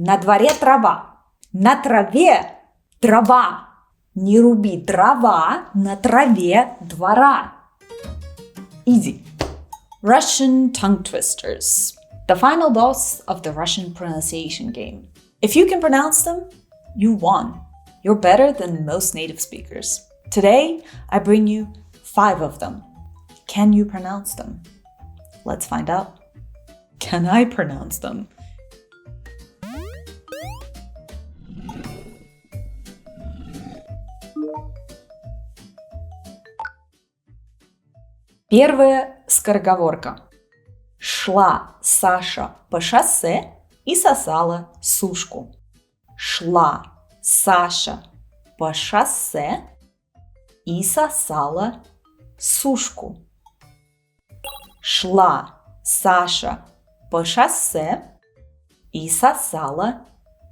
На дворе трава. На траве трава. Не руби дрова на траве двора. Easy. Russian tongue twisters. The final boss of the Russian pronunciation game. If you can pronounce them, you won. You're better than most native speakers. Today, I bring you 5 of them. Can you pronounce them? Let's find out. Can I pronounce them? Первая скороговорка. Шла Саша по шоссе и сосала сушку. Шла Саша по шоссе и сосала сушку. Шла Саша по шоссе и сосала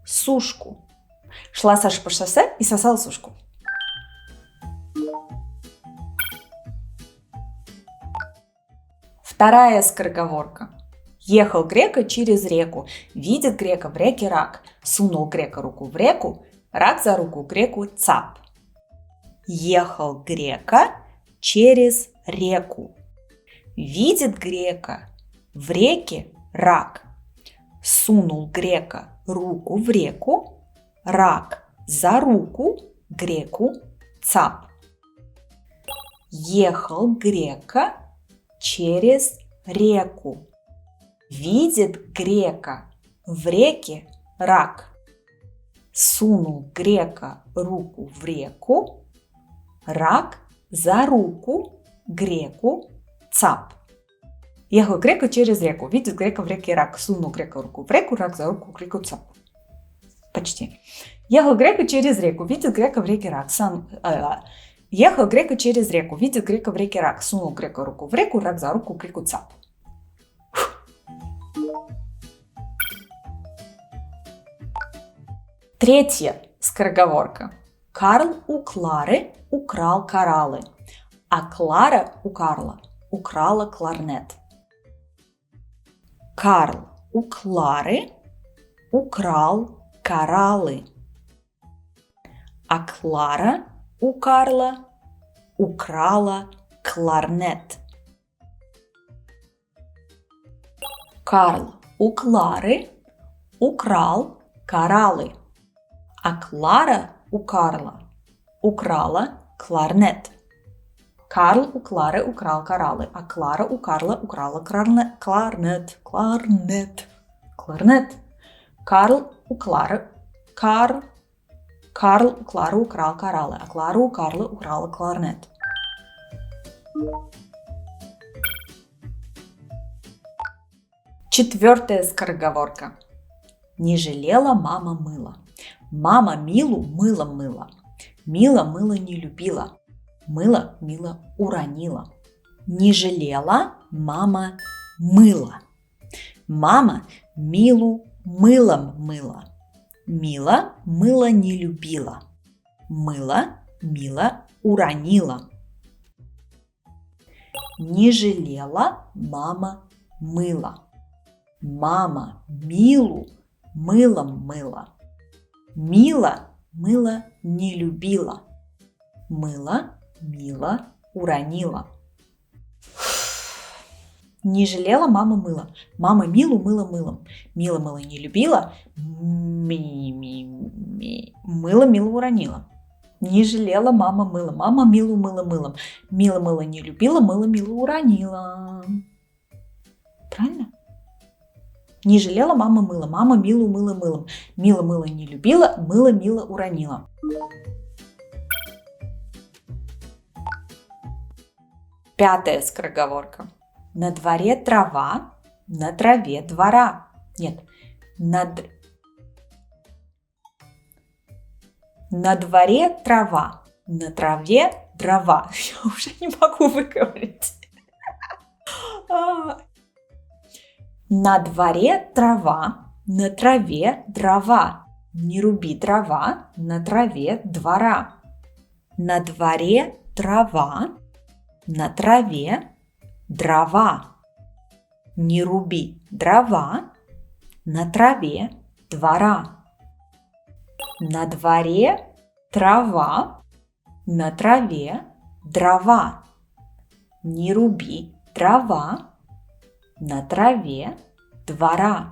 сушку. Шла Саша по шоссе и сосала сушку. Вторая скороговорка. Ехал грека через реку, видит грека в реке рак. Сунул грека руку в реку, рак за руку греку цап. Ехал грека через реку. Видит грека в реке рак. Сунул грека руку в реку, рак за руку греку цап. Ехал грека через реку. Видит грека в реке рак. Сунул грека руку в реку, рак за руку греку цап. Ехал грека через реку. Видит грека в реке рак. Сунул грека руку в реку, рак за руку греку цап. Почти. Ехал грека через реку. Видит грека в реке рак. Ехал грека через реку, видит грека в реке рак, сунул грека руку в реку, рак за руку греку цап. Третья скороговорка. Карл у Клары украл кораллы, а Клара у Карла украла кларнет. Карл у Клары украл кораллы, а Клара у Карла украла кларнет. Карл у Клары украл кораллы, а Клара у Карла украла кларнет. Карл у Клары украл кораллы, а Клара у Карла украла кларнет. Карл у Клары украл кораллы, а Клара у Карла украла кларнет. Четвертая скороговорка. Не жалела мама мыла. Мама Милу мылом мыла. Мила мыло не любила. Мыло Мила уронила. Не жалела мама мыла. Мама Милу мылом мыла. Мила мыло не любила. Мыло Мила уронила. Не жалела мама мыла. Мама Милу мылом мыла. Мила мыло не любила. Мыло Мила уронила. Не жалела мама мыла. Мама Милу мыло мылом. Мила мыло не любила. Мыло Милу уронила. Не жалела мама мыла. Мама Милу мыло мылом. Мила мыло не любила. Мыло Милу уронила. Правильно? Не жалела мама мыла. Мама Милу мыло мылом. Мила мыло не любила. Мыло Мила уронила. Пятая скороговорка. На дворе трава, на траве двора. Нет, на дворе трава, на траве дрова. Я уже не могу выговорить. На дворе трава, на траве дрова. Не руби дрова, на траве двора. На дворе трава, на траве дрова. Не руби дрова, на траве двора. На дворе трава, на траве дрова. Не руби дрова, на траве двора.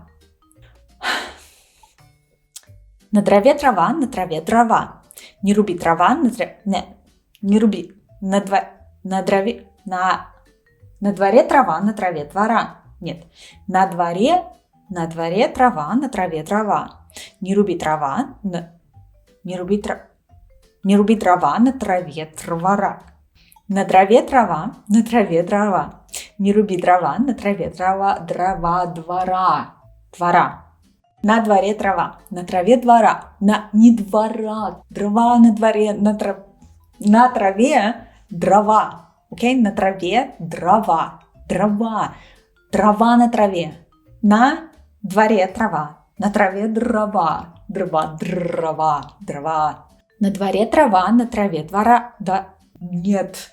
На траве трава, на траве дрова. Не руби трава, не руби на дворе трава, на траве двора. Нет. На дворе трава, на траве дрова. Не руби трава, не руби дрова на траве двора. На траве трава, на траве дрова. Не руби дрова на траве двора. На дворе трава, на траве двора. Не двора, дрова на дворе, на траве дрова. Окей, на траве дрова. Трава на траве. На дворе трава. На траве дрова. Дрова. На дворе трава, на траве двора. Да, нет.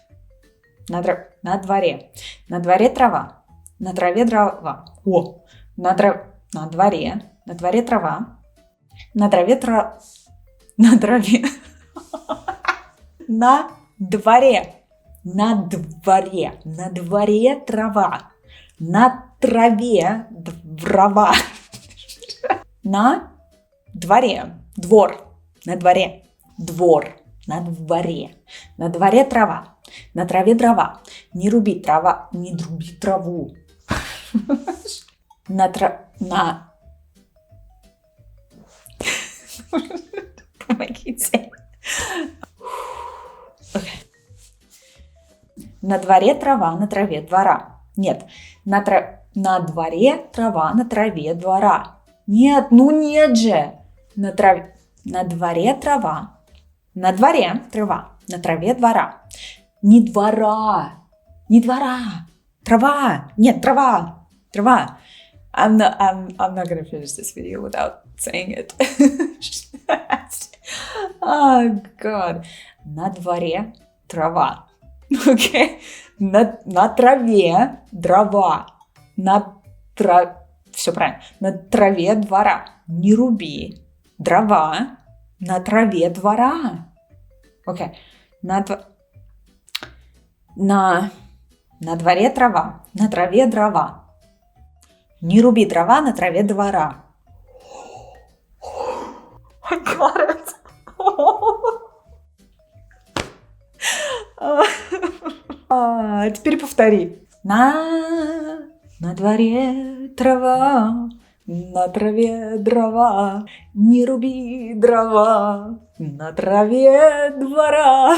На дворе. На дворе трава. На траве дрова. На дворе. На дворе трава. На траве На дворе. На дворе трава. На траве дрова. На дворе. Двор. На дворе. Двор. На дворе. На дворе трава. На траве дрова. Не руби трава. Не друби траву. Помогите. На дворе трава, на траве двора. Нет. На дворе трава, на траве двора. Нет, нет же. На дворе трава. На дворе трава, на траве двора. Не двора. Трава. Нет, трава. I'm not gonna finish this video without saying it. Oh, God. На дворе трава. Okay. На траве дрова. Все правильно. На траве двора. Не руби дрова. На траве двора. Окей. На дворе трава. На траве дрова. Не руби дрова на траве двора. I got it. Теперь повтори. На дворе трава, на траве дрова. Не руби дрова на траве двора.